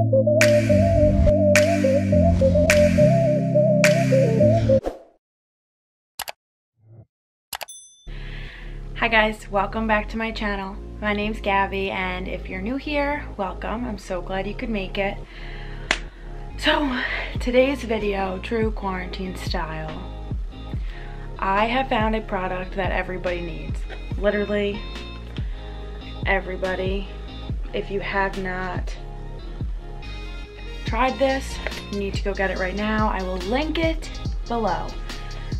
Hi guys, welcome back to my channel. My name's Gabby, and if you're new here, welcome. I'm so glad you could make it. So today's video, true quarantine style, I have found a product that everybody needs. Literally everybody. If you have not tried this, you need to go get it right now. I will link it below.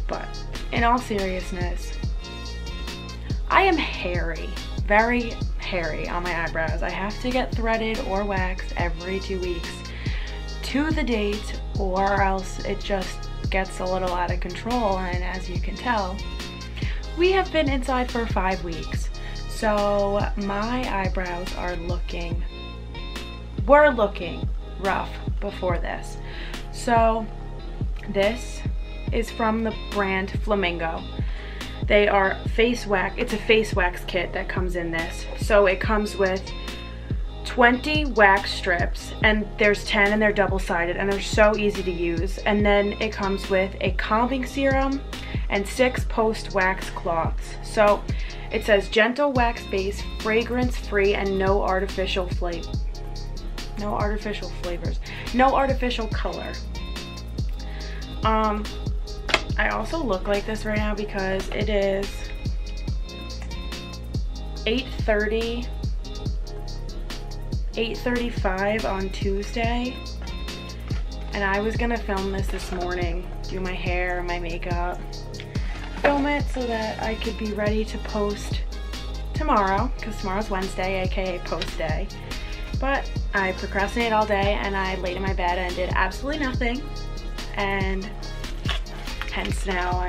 But in all seriousness, I am hairy, very hairy on my eyebrows. I have to get threaded or waxed every 2 weeks to the date, or else it just gets a little out of control. And as you can tell, we have been inside for 5 weeks. So my eyebrows were looking rough before this. So this is from the brand Flamingo. They are face wax. It's a face wax kit that comes in this. So it comes with 20 wax strips, and there's 10 and they're double-sided and they're so easy to use. And then it comes with a calming serum and 6 post-wax cloths. So it says gentle wax base, fragrance free, and no artificial flavors, no artificial color. I also look like this right now because it is 8:35 on Tuesday, and I was gonna film this morning, do my hair and my makeup, film it so that I could be ready to post tomorrow, because tomorrow's Wednesday, aka post day. But I procrastinated all day and I laid in my bed and did absolutely nothing, and hence now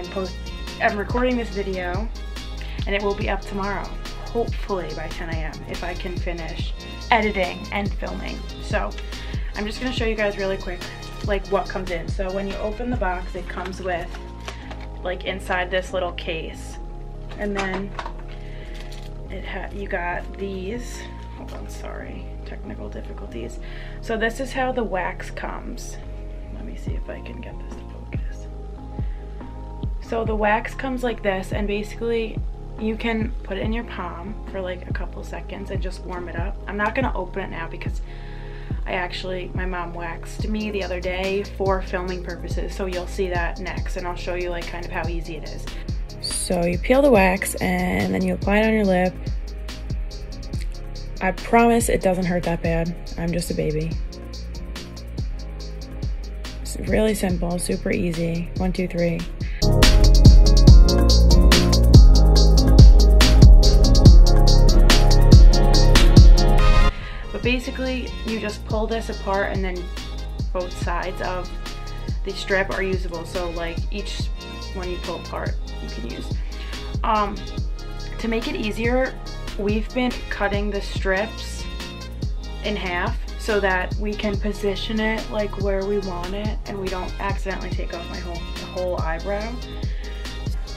I'm recording this video, and it will be up tomorrow, hopefully by 10 a.m. if I can finish editing and filming. So I'm just gonna show you guys really quick like what comes in. So when you open the box, it comes with like inside this little case, and then you got these. Hold on, sorry, technical difficulties. So this is how the wax comes. Let me see if I can get this to focus. So the wax comes like this, and basically you can put it in your palm for like a couple seconds and just warm it up. I'm not gonna open it now because my mom waxed me the other day for filming purposes, so you'll see that next, and I'll show you like kind of how easy it is. So you peel the wax and then you apply it on your lip. I promise it doesn't hurt that bad. I'm just a baby. It's really simple, super easy. 1, 2, 3. But basically, you just pull this apart, and then both sides of the strip are usable. So like each one you pull apart, you can use. To make it easier, we've been cutting the strips in half so that we can position it like where we want it, and we don't accidentally take off my whole eyebrow.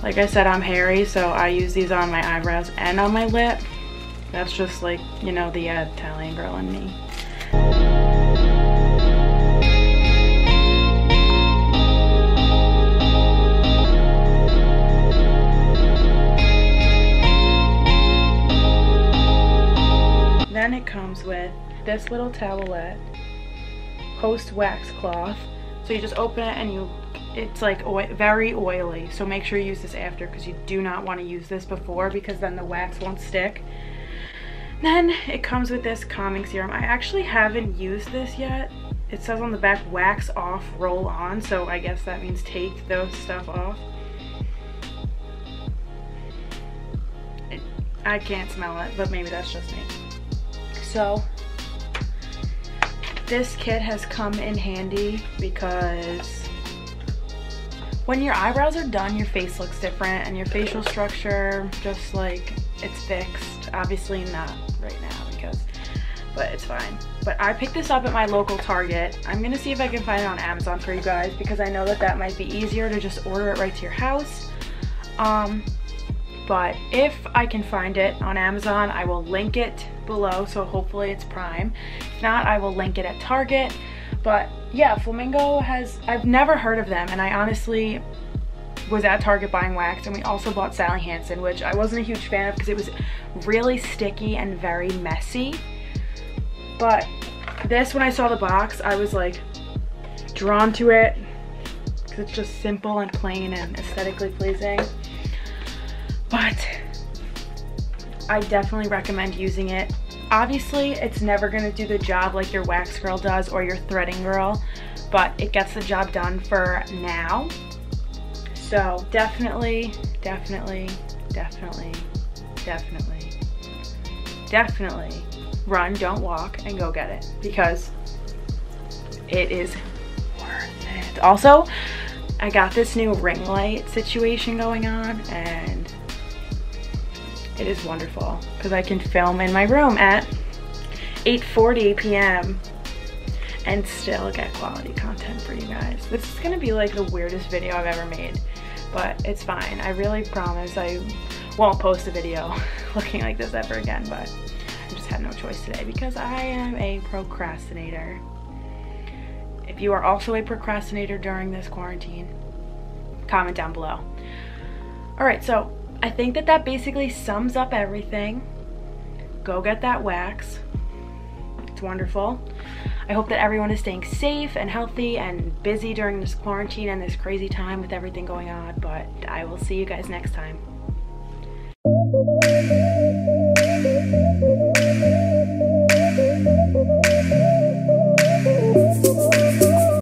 Like I said, I'm hairy, so I use these on my eyebrows and on my lip. That's just like, you know, the Italian girl in me. Then it comes with this little towelette, post wax cloth. So you just open it and it's like very oily. So make sure you use this after, because you do not want to use this before, because then the wax won't stick. Then it comes with this calming serum. I actually haven't used this yet. It says on the back, wax off, roll on. So I guess that means take those stuff off. I can't smell it, but maybe that's just me. So this kit has come in handy because when your eyebrows are done, your face looks different, and your facial structure just like it's fixed. Obviously not right now but it's fine. But I picked this up at my local Target. I'm gonna see if I can find it on Amazon for you guys, because I know that might be easier to just order it right to your house. but if I can find it on Amazon, I will link it below, so hopefully it's Prime. If not, I will link it at Target. But yeah, Flamingo I've never heard of them, and I honestly was at Target buying wax, and we also bought Sally Hansen, which I wasn't a huge fan of because it was really sticky and very messy. But this, when I saw the box, I was like drawn to it because it's just simple and plain and aesthetically pleasing. But I definitely recommend using it. Obviously, it's never gonna do the job like your wax girl does or your threading girl, but it gets the job done for now. So definitely, definitely, definitely, definitely, definitely run, don't walk, and go get it because it is worth it. Also, I got this new ring light situation going on, and it is wonderful because I can film in my room at 8:40 p.m. and still get quality content for you guys. This is gonna be like the weirdest video I've ever made, but it's fine. I really promise I won't post a video looking like this ever again, but I just had no choice today because I am a procrastinator. If you are also a procrastinator during this quarantine, comment down below. All right, so I think that basically sums up everything. Go get that wax. It's wonderful. I hope that everyone is staying safe and healthy and busy during this quarantine and this crazy time with everything going on, but I will see you guys next time.